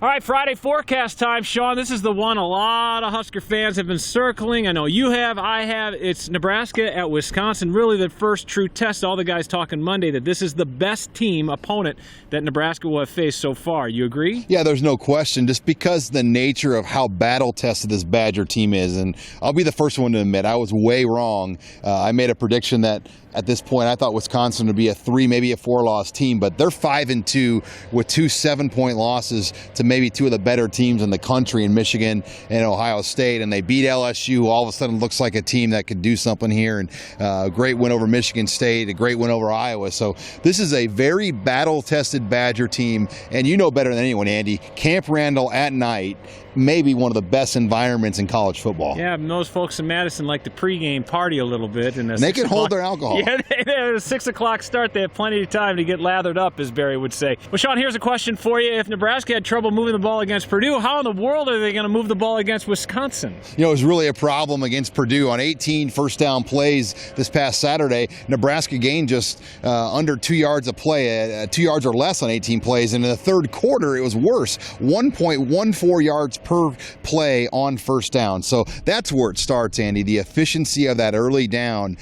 All right, Friday forecast time, Sean. This is the one a lot of Husker fans have been circling. I know you have, I have. It's Nebraska at Wisconsin. Really the first true test. All the guys talking Monday that this is the best team opponent that Nebraska will have faced so far. You agree? Yeah, there's no question. Just because the nature of how battle-tested this Badger team is, and I'll be the first one to admit I was way wrong. I made a prediction that at this point I thought Wisconsin would be a 3, maybe a 4-loss team, but they're 5-2 with 2 7-point losses to maybe 2 of the better teams in the country in Michigan and Ohio State, and they beat LSU, who all of a sudden looks like a team that could do something here, and a great win over Michigan State, a great win over Iowa. So this is a very battle-tested Badger team, and you know better than anyone, Andy, Camp Randall at night, maybe one of the best environments in college football. Yeah, and those folks in Madison like to pregame party a little bit. And they can hold their alcohol. Yeah, at a 6 o'clock start, they have plenty of time to get lathered up, as Barry would say. Well, Sean, here's a question for you. If Nebraska had trouble moving the ball against Purdue, how in the world are they going to move the ball against Wisconsin? You know, it was really a problem against Purdue. On 18 first down plays this past Saturday, Nebraska gained just under 2 yards a play, 2 yards or less on 18 plays. And in the third quarter, it was worse, 1.14 yards per play on first down. So that's where it starts, Andy, the efficiency of that early down,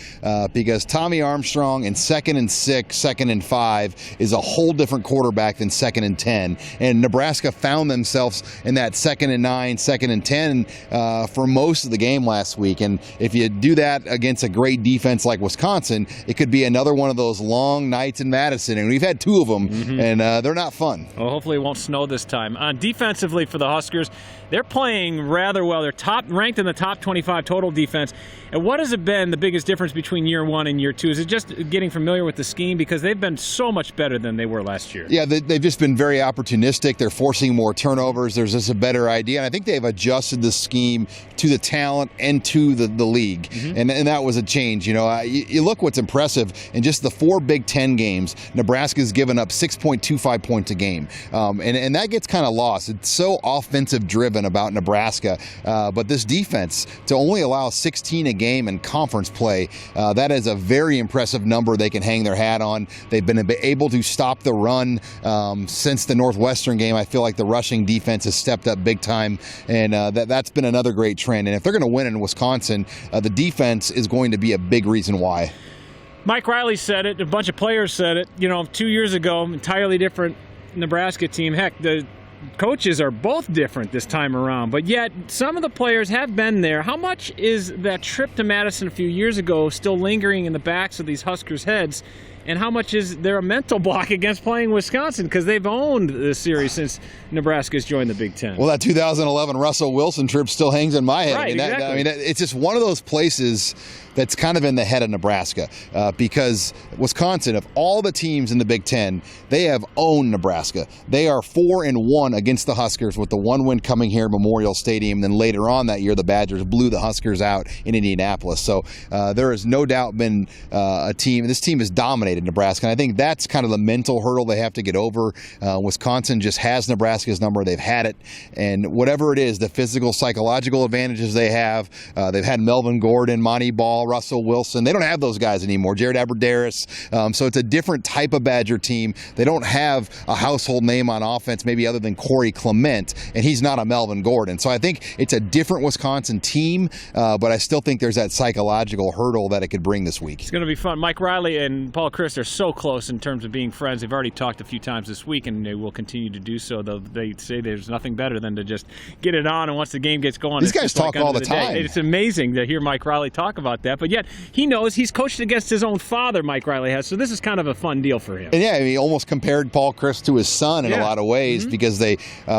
because Tommy Armstrong in 2nd and 6, 2nd and 5 is a whole different quarterback than 2nd and 10. And Nebraska found themselves in that 2nd and 9, 2nd and 10 for most of the game last week. And if you do that against a great defense like Wisconsin, it could be another one of those long nights in Madison. And we've had 2 of them, and they're not fun. Well, hopefully it won't snow this time. Defensively for the Huskers, they're playing rather well. They're ranked in the top 25 total defense. And what has it been the biggest difference between year 1 and year 2? Is it just getting familiar with the scheme? Because they've been so much better than they were last year. Yeah, they've just been very opportunistic. They're forcing more turnovers. There's just a better idea. And I think they've adjusted the scheme to the talent and to the league. And that was a change. You know, you look what's impressive. In just the 4 Big Ten games, Nebraska's given up 6.25 points a game. And that gets kind of lost. It's so offensive driven about Nebraska. But this defense, to only allow 16 a game in conference play, that is a very impressive number they can hang their hat on. They've been able to stop the run since the Northwestern game. I feel like the rushing defense has stepped up big time, and that's been another great trend. And if they're going to win in Wisconsin, the defense is going to be a big reason why. Mike Riley said it. A bunch of players said it. You know, 2 years ago, entirely different Nebraska team. Heck, the coaches are both different this time around, but yet some of the players have been there. How much is that trip to Madison a few years ago still lingering in the backs of these Huskers' heads? And how much is there a mental block against playing Wisconsin? Because they've owned this series since Nebraska's joined the Big Ten. Well, that 2011 Russell Wilson trip still hangs in my head. Right, exactly. It's just one of those places that's kind of in the head of Nebraska, because Wisconsin, of all the teams in the Big Ten, they have owned Nebraska. They are 4-1 against the Huskers, with the 1 win coming here at Memorial Stadium. Then later on that year, the Badgers blew the Huskers out in Indianapolis. So there has no doubt been a team. This team has dominated Nebraska, and I think that's kind of the mental hurdle they have to get over. Wisconsin just has Nebraska's number. They've had it, and whatever it is, the physical, psychological advantages they have, they've had Melvin Gordon, Monty Ball, Russell Wilson. They don't have those guys anymore. Jared Abbrederis. So it's a different type of Badger team. They don't have a household name on offense, maybe other than Corey Clement, and he's not a Melvin Gordon. So I think it's a different Wisconsin team, but I still think there's that psychological hurdle that it could bring this week. It's going to be fun. Mike Riley and Paul Chryst are so close in terms of being friends. They've already talked a few times this week, and they will continue to do so. Though they say there's nothing better than to just get it on, and once the game gets going, these guys talk all the time. It's amazing to hear Mike Riley talk about that, but yet he knows he's coached against his own father, Mike Riley has, so this is kind of a fun deal for him. And yeah, he almost compared Paul Chryst to his son in a lot of ways, because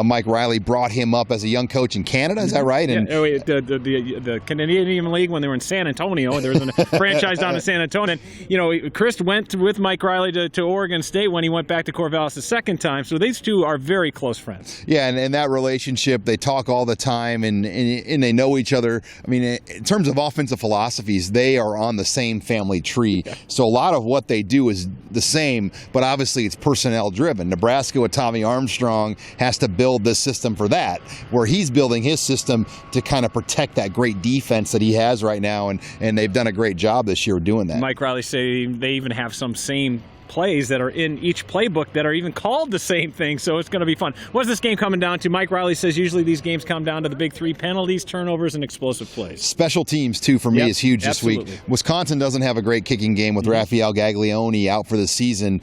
Mike Riley brought him up as a young coach in Canada, is that right? And the Canadian League, when they were in San Antonio, there was a franchise down in San Antonio, and Chryst went with Mike Riley to Oregon State when he went back to Corvallis the second time, so these two are very close friends. Yeah, and that relationship, they talk all the time, and they know each other. I mean, in terms of offensive philosophies, they are on the same family tree. So a lot of what they do is the same, but obviously it's personnel driven. Nebraska with Tommy Armstrong has to build this system for that, where he's building his system to kind of protect that great defense that he has right now, and they've done a great job this year doing that. Mike Riley say they even have some same plays that are in each playbook that are even called the same thing, so it's going to be fun. What's this game coming down to? Mike Riley says usually these games come down to the big three: penalties, turnovers, and explosive plays. Special teams, too, for me is huge this absolutely. week. Wisconsin doesn't have a great kicking game with Raphael Gaglione out for the season.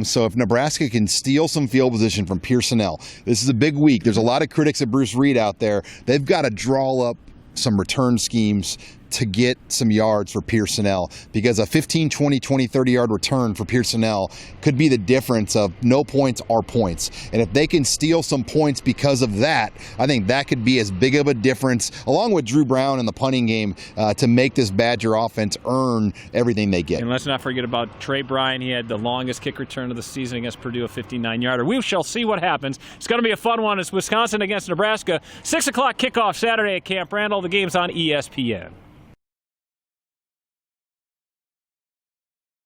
So if Nebraska can steal some field position from Pearsonell, this is a big week. There's a lot of critics of Bruce Reed out there. They've got to draw up some return schemes to get some yards for Pearsonell, because a 15, 20, 20, 30-yard return for Pearsonell could be the difference of no points or points. And if they can steal some points because of that, I think that could be as big of a difference, along with Drew Brown in the punting game, to make this Badger offense earn everything they get. And let's not forget about Trey Bryan. He had the longest kick return of the season against Purdue, a 59-yarder. We shall see what happens. It's going to be a fun one. It's Wisconsin against Nebraska. 6 o'clock kickoff Saturday at Camp Randall. The game's on ESPN.